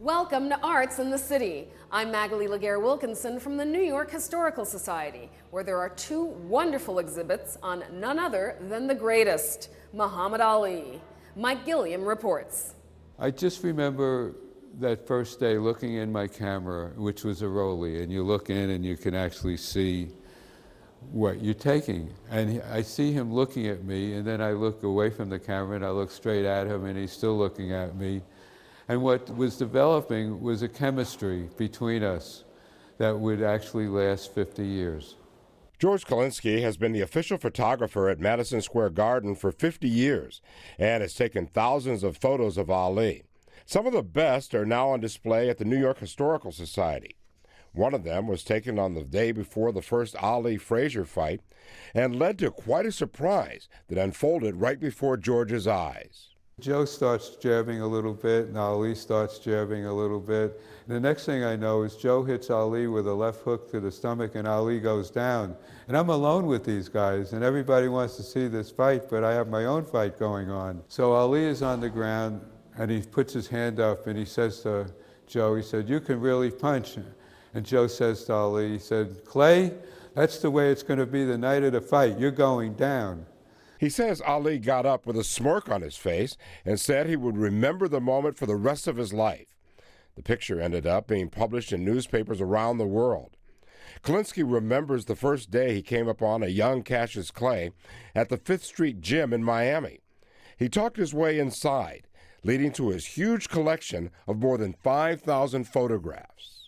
Welcome to Arts in the City. I'm Magali Laguerre-Wilkinson from the New York Historical Society, where there are two wonderful exhibits on none other than the greatest, Muhammad Ali. Mike Gilliam reports. I just remember that first day looking in my camera, which was a Rolly, and you look in and you can actually see what you're taking. And I see him looking at me, and then I look away from the camera and I look straight at him and he's still looking at me. And what was developing was a chemistry between us that would actually last 50 years. George Kalinsky has been the official photographer at Madison Square Garden for 50 years and has taken thousands of photos of Ali. Some of the best are now on display at the New York Historical Society. One of them was taken on the day before the first Ali-Frazier fight and led to quite a surprise that unfolded right before George's eyes. Joe starts jabbing a little bit, and Ali starts jabbing a little bit. And the next thing I know is Joe hits Ali with a left hook to the stomach, and Ali goes down. And I'm alone with these guys, and everybody wants to see this fight, but I have my own fight going on. So Ali is on the ground, and he puts his hand up, and he says to Joe, he said, "You can really punch." And Joe says to Ali, he said, "Clay, that's the way it's going to be the night of the fight. You're going down." He says Ali got up with a smirk on his face and said he would remember the moment for the rest of his life. The picture ended up being published in newspapers around the world. Kalinsky remembers the first day he came upon a young Cassius Clay at the 5th Street Gym in Miami. He talked his way inside, leading to his huge collection of more than 5,000 photographs.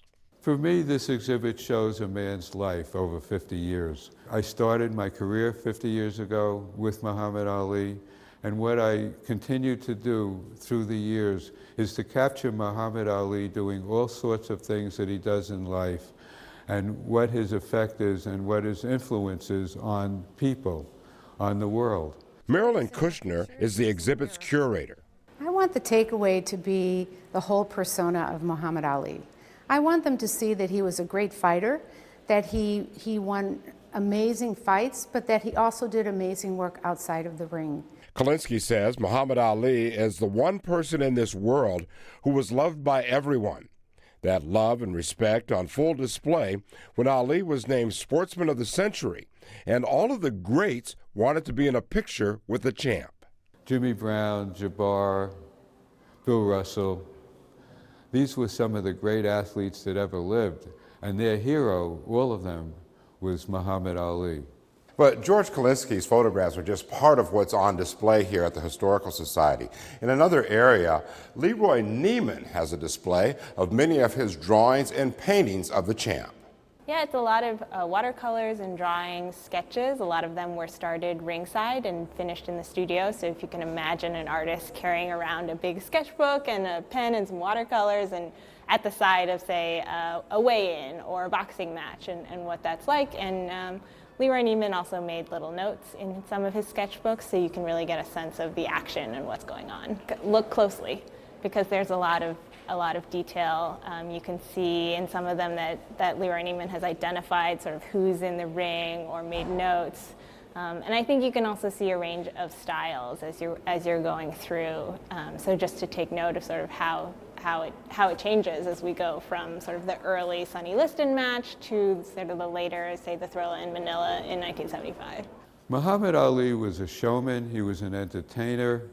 For me, this exhibit shows a man's life over 50 years. I started my career 50 years ago with Muhammad Ali, and what I continue to do through the years is to capture Muhammad Ali doing all sorts of things that he does in life, and what his effect is and what his influence is on people, on the world. Marilyn Kushner is the exhibit's curator. I want the takeaway to be the whole persona of Muhammad Ali. I want them to see that he was a great fighter, that he won amazing fights, but that he also did amazing work outside of the ring. Kalinsky says Muhammad Ali is the one person in this world who was loved by everyone. That love and respect on full display when Ali was named Sportsman of the Century, and all of the greats wanted to be in a picture with the champ. Jimmy Brown, Jabbar, Bill Russell. These were some of the great athletes that ever lived, and their hero, all of them, was Muhammad Ali. But George Kalinsky's photographs are just part of what's on display here at the Historical Society. In another area, Leroy Neiman has a display of many of his drawings and paintings of the champ. Yeah, it's a lot of watercolors and drawings, sketches. A lot of them were started ringside and finished in the studio. So if you can imagine an artist carrying around a big sketchbook and a pen and some watercolors and at the side of, say, a weigh-in or a boxing match and what that's like. And Leroy Neiman also made little notes in some of his sketchbooks so you can really get a sense of the action and what's going on. Look closely because there's a lot of detail. You can see in some of them that Leroy Neiman has identified sort of who's in the ring or made notes. And I think you can also see a range of styles as you're going through. So just to take note of sort of how it changes as we go from sort of the early Sonny Liston match to sort of the later, say, the Thrilla in Manila in 1975. Muhammad Ali was a showman, he was an entertainer,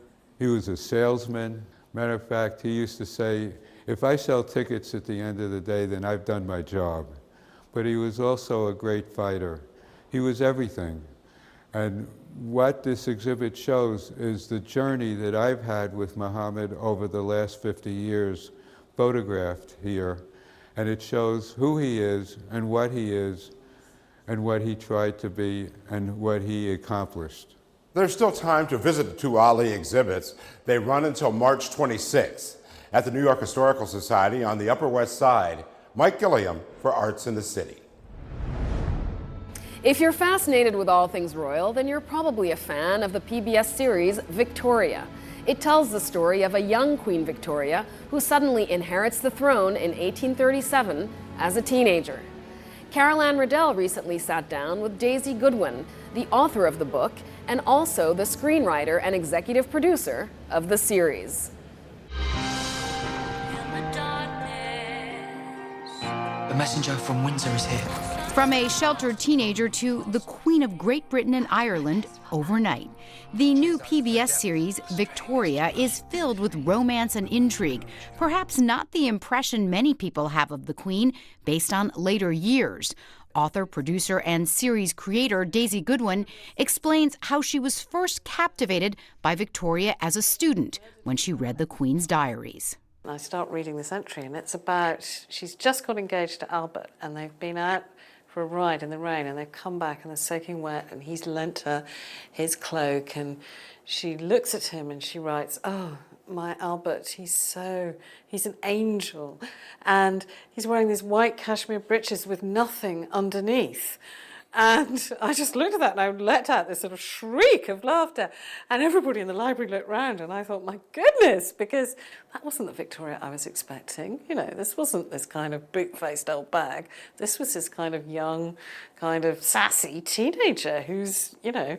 he was a salesman. Matter of fact, he used to say, "If I sell tickets at the end of the day, then I've done my job." But he was also a great fighter. He was everything. And what this exhibit shows is the journey that I've had with Muhammad over the last 50 years, photographed here. And it shows who he is and what he tried to be and what he accomplished. There's still time to visit the two Ali exhibits. They run until March 26th at the New York Historical Society on the Upper West Side. Mike Gilliam for Arts in the City. If you're fascinated with all things royal, then you're probably a fan of the PBS series Victoria. It tells the story of a young Queen Victoria who suddenly inherits the throne in 1837 as a teenager. Anne Riddell recently sat down with Daisy Goodwin, the author of the book, and also the screenwriter and executive producer of the series. In the dark messenger from Windsor is here. From a sheltered teenager to the Queen of Great Britain and Ireland overnight. The new PBS series, Victoria, is filled with romance and intrigue, perhaps not the impression many people have of the Queen based on later years. Author, producer, and series creator Daisy Goodwin explains how she was first captivated by Victoria as a student when she read the Queen's diaries. I start reading this entry, and it's about, she's just got engaged to Albert, and they've been out for a ride in the rain, and they've come back and they're soaking wet, and he's lent her his cloak, and she looks at him and she writes, "Oh, my Albert, he's an angel, and he's wearing these white cashmere breeches with nothing underneath." And I just looked at that and I let out this sort of shriek of laughter, and everybody in the library looked round, and I thought, my goodness, because that wasn't the Victoria I was expecting. You know, this wasn't this kind of boot-faced old bag. This was this kind of young, kind of sassy teenager who's, you know,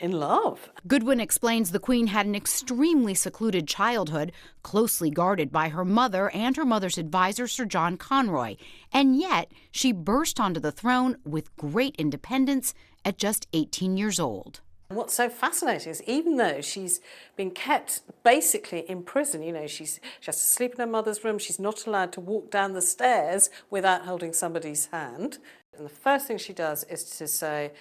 in love. Goodwin explains the Queen had an extremely secluded childhood, closely guarded by her mother and her mother's advisor, Sir John Conroy. And yet, she burst onto the throne with great independence at just 18 years old. What's so fascinating is even though she's been kept basically in prison, you know, she has to sleep in her mother's room, she's not allowed to walk down the stairs without holding somebody's hand. And the first thing she does is to say,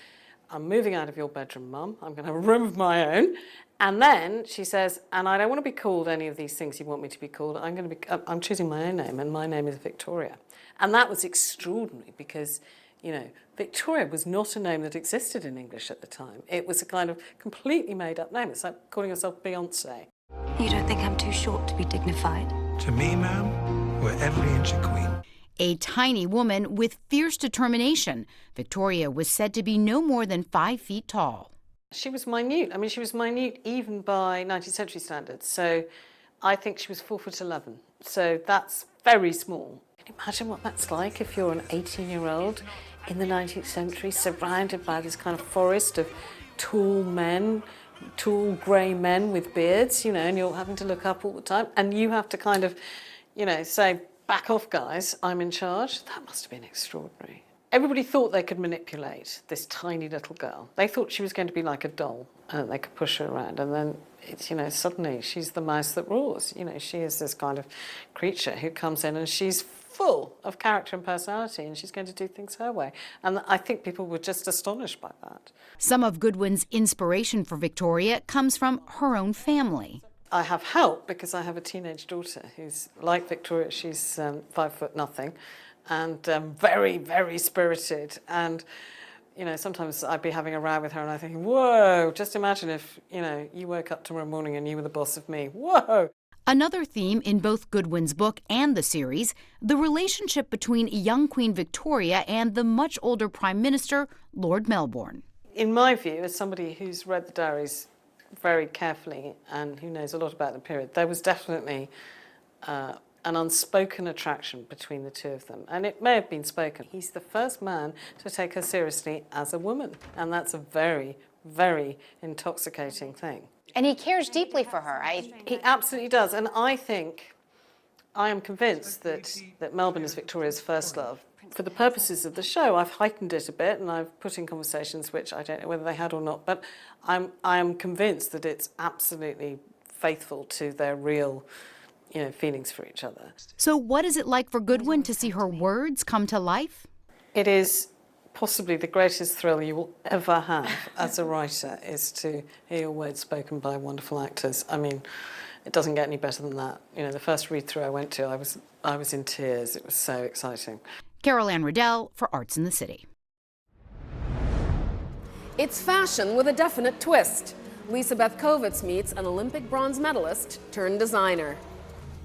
"I'm moving out of your bedroom, Mum. I'm going to have a room of my own." And then she says, "And I don't want to be called any of these things you want me to be called. I'm choosing my own name, and my name is Victoria." And that was extraordinary because, you know, Victoria was not a name that existed in English at the time. It was a kind of completely made-up name. It's like calling yourself Beyonce. You don't think I'm too short to be dignified? To me, ma'am, we're every inch a queen. A tiny woman with fierce determination, Victoria was said to be no more than 5 feet tall. She was minute. I mean, she was minute even by 19th century standards. So I think she was 4'11". So that's very small. Can you imagine what that's like if you're an 18-year-old in the 19th century, surrounded by this kind of forest of tall men, tall grey men with beards, you know, and you're having to look up all the time, and you have to kind of, you know, say, "Back off, guys, I'm in charge." That must have been extraordinary. Everybody thought they could manipulate this tiny little girl. They thought she was going to be like a doll and they could push her around. And then, it's, you know, suddenly she's the mouse that roars. You know, she is this kind of creature who comes in and she's full of character and personality, and she's going to do things her way. And I think people were just astonished by that. Some of Goodwin's inspiration for Victoria comes from her own family. I have help because I have a teenage daughter who's like Victoria. She's 5 foot nothing and very, very spirited. And, you know, sometimes I'd be having a row with her and I'm thinking, whoa, just imagine if, you know, you woke up tomorrow morning and you were the boss of me. Whoa. Another theme in both Goodwin's book and the series, the relationship between young Queen Victoria and the much older Prime Minister, Lord Melbourne. In my view, as somebody who's read the diaries very carefully and who knows a lot about the period, there was definitely an unspoken attraction between the two of them. And it may have been spoken. He's the first man to take her seriously as a woman. And that's a very, very intoxicating thing. And he cares deeply for her. He absolutely does. And I am convinced that Melbourne is Victoria's first love. For the purposes of the show, I've heightened it a bit and I've put in conversations which I don't know whether they had or not, but I am convinced that it's absolutely faithful to their real, you know, feelings for each other. So what is it like for Goodwin to see her words come to life? It is possibly the greatest thrill you will ever have as a writer, is to hear your words spoken by wonderful actors. I mean, it doesn't get any better than that. You know, the first read-through I went to, I was in tears. It was so exciting. Anne Riddell for Arts in the City. It's fashion with a definite twist. Beth Kovetz meets an Olympic bronze medalist turned designer.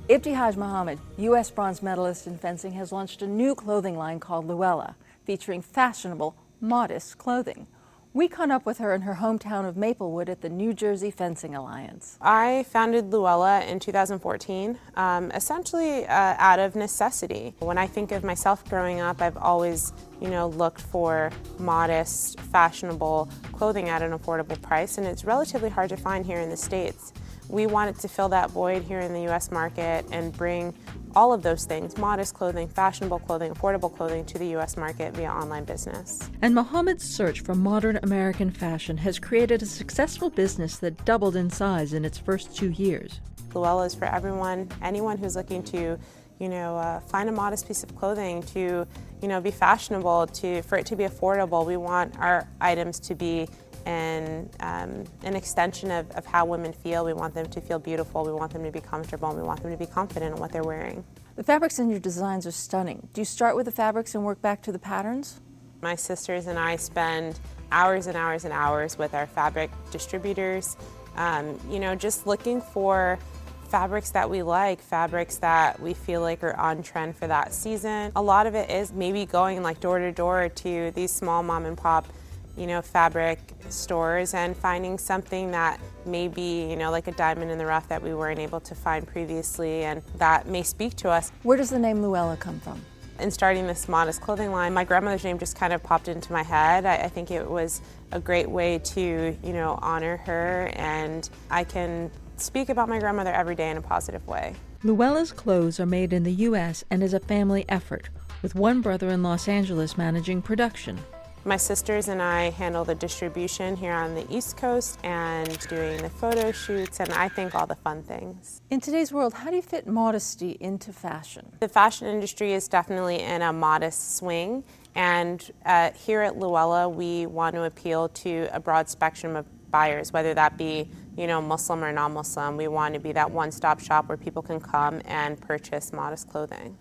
Ibtihaj Muhammad, U.S. bronze medalist in fencing, has launched a new clothing line called Luella, featuring fashionable, modest clothing. We caught up with her in her hometown of Maplewood at the New Jersey Fencing Alliance. I founded Luella in 2014, essentially out of necessity. When I think of myself growing up, I've always, looked for modest, fashionable clothing at an affordable price, and it's relatively hard to find here in the States. We wanted to fill that void here in the U.S. market and bring all of those things, modest clothing, fashionable clothing, affordable clothing, to the U.S. market via online business. And Mohammed's search for modern American fashion has created a successful business that doubled in size in its first 2 years. Luella is for everyone, anyone who's looking to, find a modest piece of clothing, to, be fashionable, for it to be affordable. We want our items to be an extension of how women feel. We want them to feel beautiful, we want them to be comfortable, and we want them to be confident in what they're wearing. The fabrics in your designs are stunning. Do you start with the fabrics and work back to the patterns? My sisters and I spend hours and hours and hours with our fabric distributors, just looking for fabrics that we like, fabrics that we feel like are on trend for that season. A lot of it is maybe going like door to door to these small mom and pop fabric stores and finding something that may be, like a diamond in the rough that we weren't able to find previously and that may speak to us. Where does the name Luella come from? In starting this modest clothing line, my grandmother's name just kind of popped into my head. I think it was a great way to, honor her, and I can speak about my grandmother every day in a positive way. Luella's clothes are made in the U.S. and is a family effort, with one brother in Los Angeles managing production. My sisters and I handle the distribution here on the East Coast and doing the photo shoots and I think all the fun things. In today's world, how do you fit modesty into fashion? The fashion industry is definitely in a modest swing, and here at Luella we want to appeal to a broad spectrum of buyers, whether that be Muslim or non-Muslim. We want to be that one-stop shop where people can come and purchase modest clothing.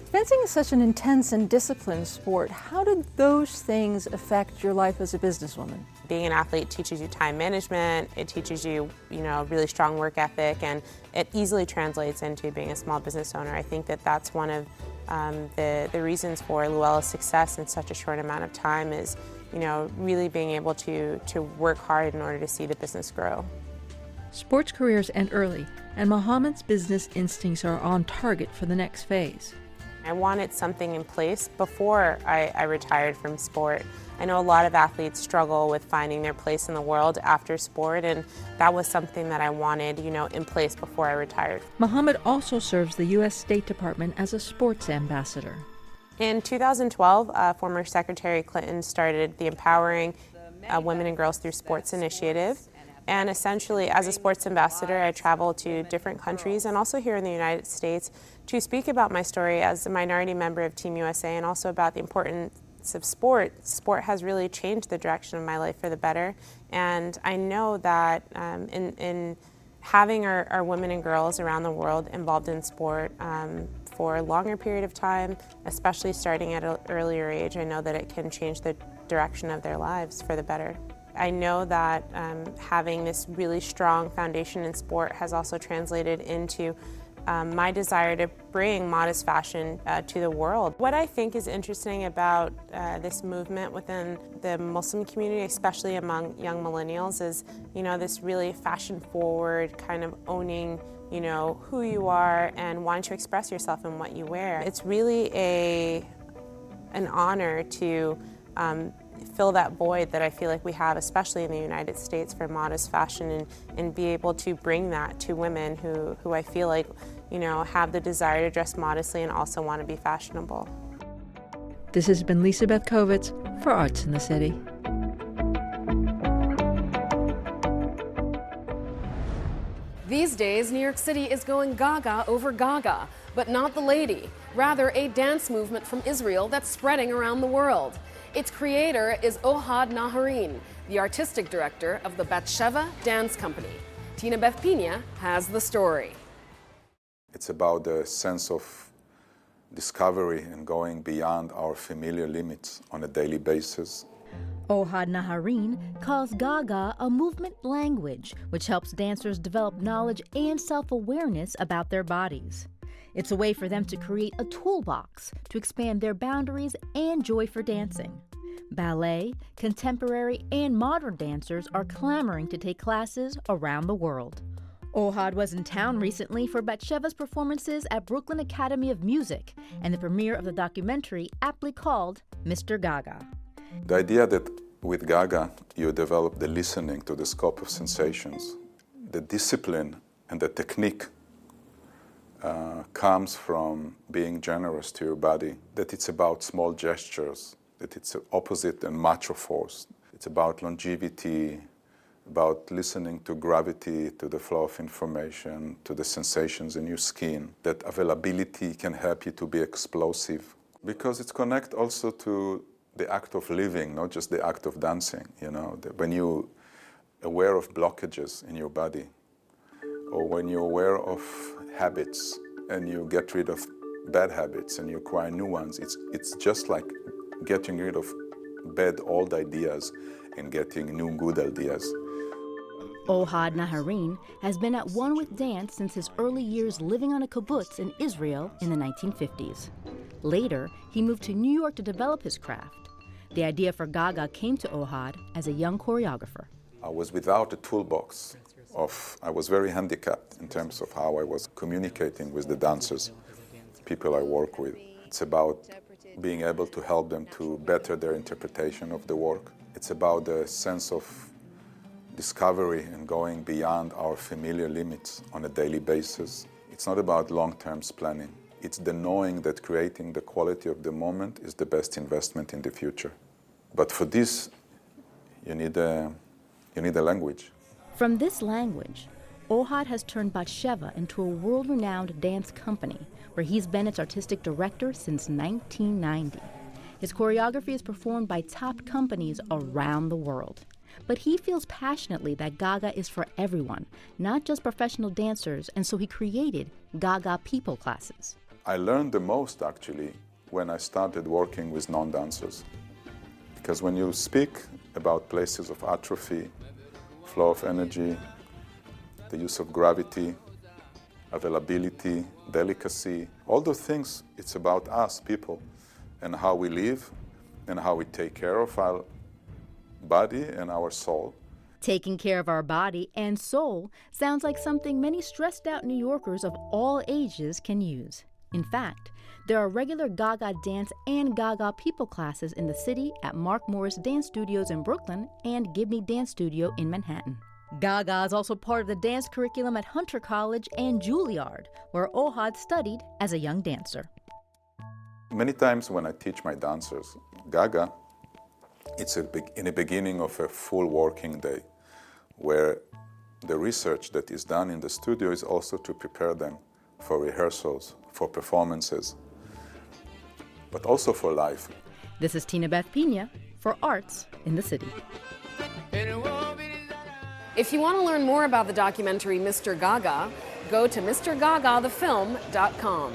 Fencing is such an intense and disciplined sport. How did those things affect your life as a businesswoman? Being an athlete teaches you time management, it teaches you, really strong work ethic, and it easily translates into being a small business owner. I think that that's one of the reasons for Luella's success in such a short amount of time is, really being able to work hard in order to see the business grow. Sports careers end early, and Mohammed's business instincts are on target for the next phase. I wanted something in place before I retired from sport. I know a lot of athletes struggle with finding their place in the world after sport, and that was something that I wanted, in place before I retired. Mohammed also serves the U.S. State Department as a sports ambassador. In 2012, former Secretary Clinton started the Empowering Women and Girls Through Sports initiative. And essentially, as a sports ambassador, I travel to different countries and also here in the United States to speak about my story as a minority member of Team USA and also about the importance of sport. Sport has really changed the direction of my life for the better. And I know that in having our women and girls around the world involved in sport for a longer period of time, especially starting at an earlier age, I know that it can change the direction of their lives for the better. I know that having this really strong foundation in sport has also translated into my desire to bring modest fashion to the world. What I think is interesting about this movement within the Muslim community, especially among young millennials, is this really fashion-forward kind of owning who you are and wanting to express yourself in what you wear. It's really an honor to fill that void that I feel like we have, especially in the United States, for modest fashion and be able to bring that to women who I feel like, have the desire to dress modestly and also want to be fashionable. This has been Beth Kovetz for Arts in the City. These days, New York City is going Gaga over Gaga, but not the lady, rather a dance movement from Israel that's spreading around the world. Its creator is Ohad Naharin, the artistic director of the Batsheva Dance Company. Tinabeth Piña has the story. It's about the sense of discovery and going beyond our familiar limits on a daily basis. Ohad Naharin calls Gaga a movement language, which helps dancers develop knowledge and self-awareness about their bodies. It's a way for them to create a toolbox to expand their boundaries and joy for dancing. Ballet, contemporary, and modern dancers are clamoring to take classes around the world. Ohad was in town recently for Batsheva's performances at Brooklyn Academy of Music and the premiere of the documentary aptly called Mr. Gaga. The idea that with Gaga you develop the listening to the scope of sensations, the discipline And the technique comes from being generous to your body, that it's about small gestures, that it's opposite and macho force. It's about longevity, about listening to gravity, to the flow of information, to the sensations in your skin. That availability can help you to be explosive, because it's connected also to the act of living, not just the act of dancing. You know, when you're aware of blockages in your body, or when you're aware of habits and you get rid of bad habits and you acquire new ones, it's just like getting rid of bad old ideas and getting new good ideas. Ohad Naharin has been at one with dance since his early years living on a kibbutz in Israel in the 1950s. Later, he moved to New York to develop his craft. The idea for Gaga came to Ohad as a young choreographer. I was without a toolbox. I was very handicapped in terms of how I was communicating with the dancers, people I work with. It's about being able to help them to better their interpretation of the work. It's about the sense of discovery and going beyond our familiar limits on a daily basis. It's not about long-term planning. It's the knowing that creating the quality of the moment is the best investment in the future. But for this, you need a language. From this language, Ohad has turned Batsheva into a world-renowned dance company where he's been its artistic director since 1990. His choreography is performed by top companies around the world. But he feels passionately that Gaga is for everyone, not just professional dancers, and so he created Gaga People classes. I learned the most, actually, when I started working with non-dancers. Because when you speak about places of atrophy, flow of energy, the use of gravity, availability, delicacy, all those things, it's about us, people, and how we live and how we take care of our body and our soul. Taking care of our body and soul sounds like something many stressed-out New Yorkers of all ages can use. In fact, there are regular Gaga dance and Gaga People classes in the city at Mark Morris Dance Studios in Brooklyn and Gibney Dance Studio in Manhattan. Gaga is also part of the dance curriculum at Hunter College and Juilliard, where Ohad studied as a young dancer. Many times when I teach my dancers Gaga, it's in the beginning of a full working day, where the research that is done in the studio is also to prepare them for rehearsals, for performances, but also for life. This is Tinabeth Piña for Arts in the City. If you want to learn more about the documentary Mr. Gaga, go to MrGagaTheFilm.com.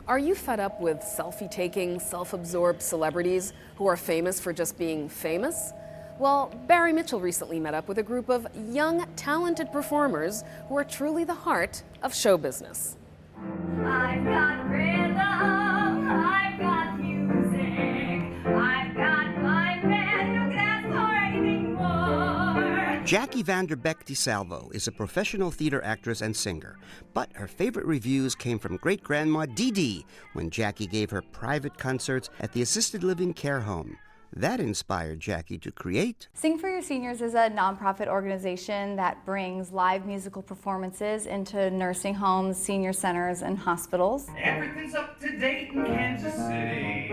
Are you fed up with selfie-taking, self-absorbed celebrities who are famous for just being famous? Well, Barry Mitchell recently met up with a group of young, talented performers who are truly the heart of show business. I've got rhythm, I've got music, I've got my band, who can ask for anything more? Jackie Vanderbeck DeSalvo is a professional theater actress and singer, but her favorite reviews came from great-grandma Dee Dee when Jackie gave her private concerts at the assisted living care home. That inspired Jackie to create Sing for Your Seniors is a nonprofit organization that brings live musical performances into nursing homes, senior centers, and hospitals. Everything's up to date in Kansas City.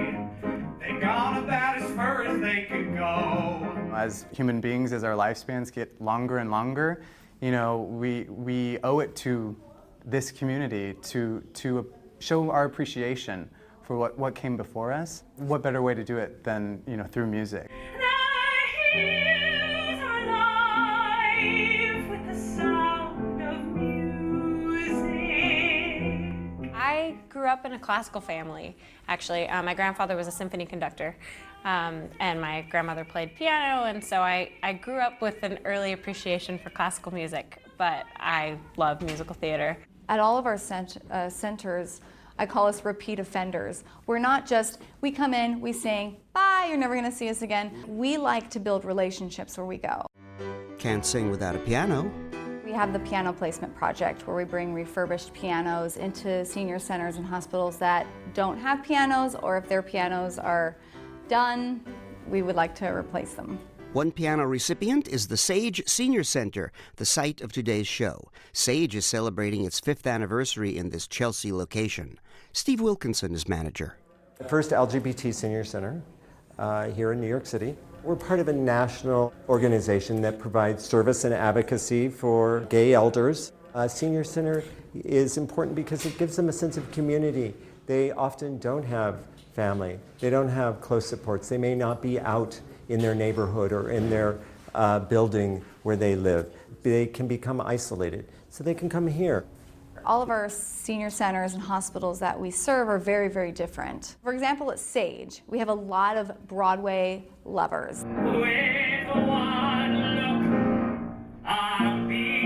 They've gone about as far as they could go. As human beings, as our lifespans get longer and longer, you know, we owe it to this community to show our appreciation for what came before us. What better way to do it than, you know, through music? I grew up in a classical family, actually. My grandfather was a symphony conductor, and my grandmother played piano, and so I grew up with an early appreciation for classical music, but I love musical theater. At all of our centers, I call us repeat offenders. We're not just, we come in, we sing, bye, you're never gonna see us again. We like to build relationships where we go. Can't Sing Without a Piano. We have the Piano Placement Project, where we bring refurbished pianos into senior centers and hospitals that don't have pianos, or if their pianos are done, we would like to replace them. One piano recipient is the Sage Senior Center, the site of today's show. Sage is celebrating its 5th anniversary in this Chelsea location. Steve Wilkinson is manager. The first LGBT senior center here in New York City. We're part of a national organization that provides service and advocacy for gay elders. A senior center is important because it gives them a sense of community. They often don't have family. They don't have close supports. They may not be out in their neighborhood or in their building where they live. They can become isolated, so they can come here. All of our senior centers and hospitals that we serve are very, very different. For example, at Sage, we have a lot of Broadway lovers. With one look, I'll be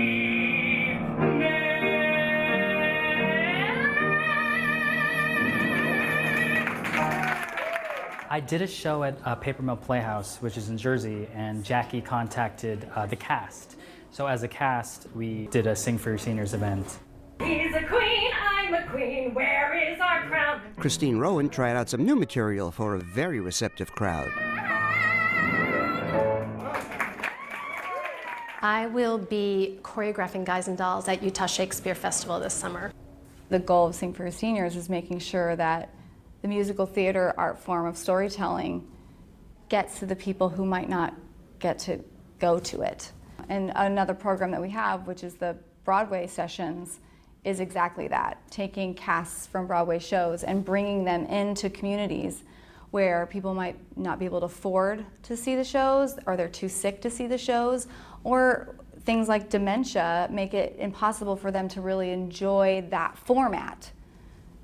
I did a show at Paper Mill Playhouse, which is in Jersey, and Jackie contacted the cast. So as a cast, we did a Sing for Your Seniors event. He's a queen, I'm a queen, where is our crown? Christine Rowan tried out some new material for a very receptive crowd. I will be choreographing Guys and Dolls at Utah Shakespeare Festival this summer. The goal of Sing for Your Seniors is making sure that the musical theater art form of storytelling gets to the people who might not get to go to it. And another program that we have, which is the Broadway sessions, is exactly that, taking casts from Broadway shows and bringing them into communities where people might not be able to afford to see the shows, or they're too sick to see the shows, or things like dementia make it impossible for them to really enjoy that format.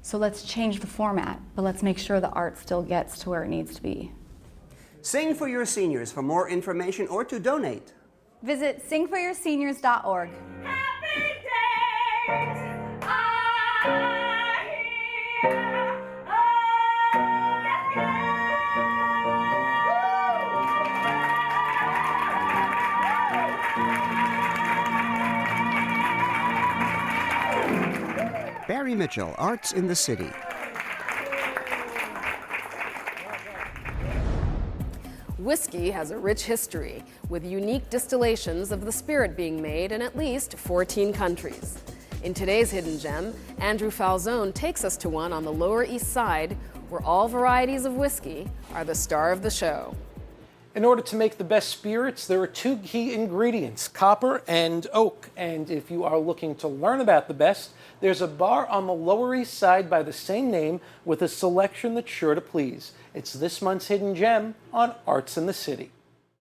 So let's change the format, but let's make sure the art still gets to where it needs to be. Sing for Your Seniors. For more information or to donate, visit singforyourseniors.org. Barry Mitchell, Arts in the City. Whiskey has a rich history, with unique distillations of the spirit being made in at least 14 countries. In today's Hidden Gem, Andrew Falzon takes us to one on the Lower East Side, where all varieties of whiskey are the star of the show. In order to make the best spirits, there are 2 key ingredients, copper and oak. And if you are looking to learn about the best, there's a bar on the Lower East Side by the same name with a selection that's sure to please. It's this month's Hidden Gem on Arts in the City.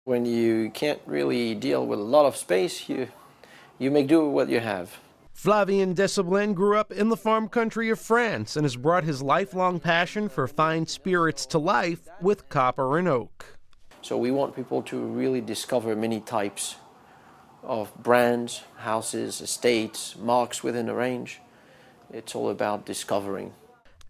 When you can't really deal with a lot of space, you make do with what you have. Flavien Desaublin grew up in the farm country of France and has brought his lifelong passion for fine spirits to life with copper and oak. So we want people to really discover many types of brands, houses, estates, marks within a range. It's all about discovering.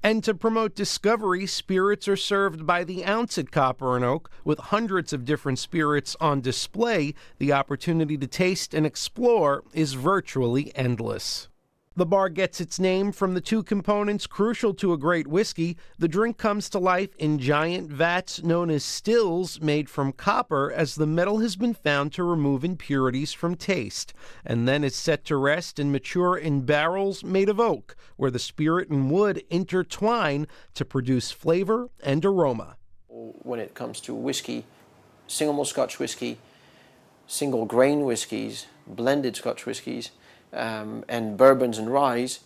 And to promote discovery, spirits are served by the ounce at Copper and Oak. With hundreds of different spirits on display, the opportunity to taste and explore is virtually endless. The bar gets its name from the 2 components crucial to a great whiskey. The drink comes to life in giant vats known as stills made from copper, as the metal has been found to remove impurities from taste, and then is set to rest and mature in barrels made of oak, where the spirit and wood intertwine to produce flavor and aroma. When it comes to whiskey, single malt Scotch whiskey, single grain whiskies, blended Scotch whiskies, and bourbons and ryes,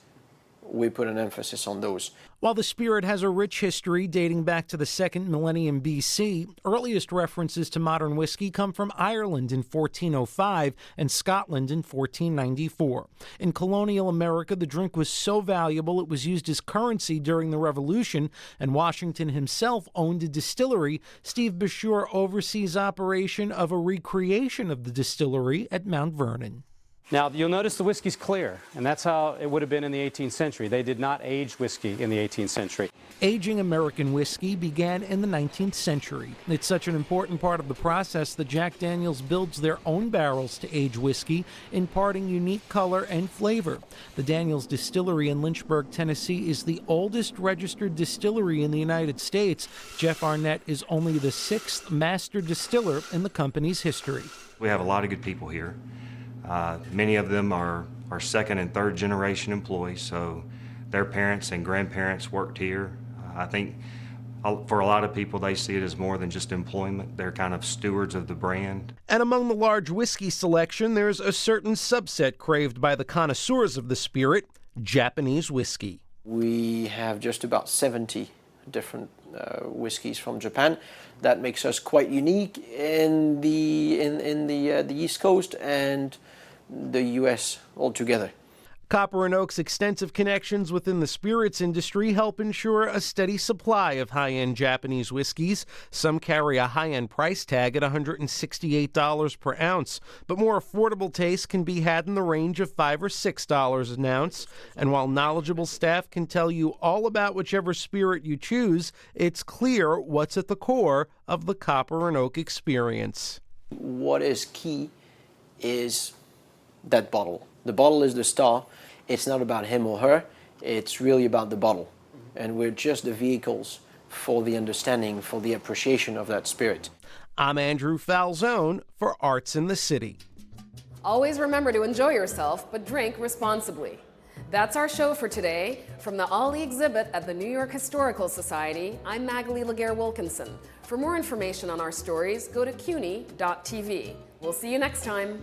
we put an emphasis on those. While the spirit has a rich history dating back to the 2nd millennium BC, earliest references to modern whiskey come from Ireland in 1405 and Scotland in 1494. In colonial America, the drink was so valuable it was used as currency during the Revolution, and Washington himself owned a distillery. Steve Bashur oversees operation of a recreation of the distillery at Mount Vernon. Now, you'll notice the whiskey's clear, and that's how it would have been in the 18th century. They did not age whiskey in the 18th century. Aging American whiskey began in the 19th century. It's such an important part of the process that Jack Daniel's builds their own barrels to age whiskey, imparting unique color and flavor. The Daniels Distillery in Lynchburg, Tennessee is the oldest registered distillery in the United States. Jeff Arnett is only the 6th master distiller in the company's history. We have a lot of good people here. Many of them are second and third generation employees, so their parents and grandparents worked here. I think for a lot of people, they see it as more than just employment. They're kind of stewards of the brand. And among the large whiskey selection, there's a certain subset craved by the connoisseurs of the spirit, Japanese whiskey. We have just about 70 different whiskeys from Japan. That makes us quite unique in the East Coast and the U.S. altogether. Copper and Oak's extensive connections within the spirits industry help ensure a steady supply of high-end Japanese whiskeys. Some carry a high-end price tag at $168 per ounce, but more affordable tastes can be had in the range of $5 or $6 an ounce. And while knowledgeable staff can tell you all about whichever spirit you choose, it's clear what's at the core of the Copper and Oak experience. What is key is that bottle. The bottle is the star. It's not about him or her. It's really about the bottle. And we're just the vehicles for the understanding, for the appreciation of that spirit. I'm Andrew Falzon for Arts in the City. Always remember to enjoy yourself, but drink responsibly. That's our show for today. From the Ollie exhibit at the New York Historical Society, I'm Magali Laguerre-Wilkinson. For more information on our stories, go to CUNY.tv. We'll see you next time.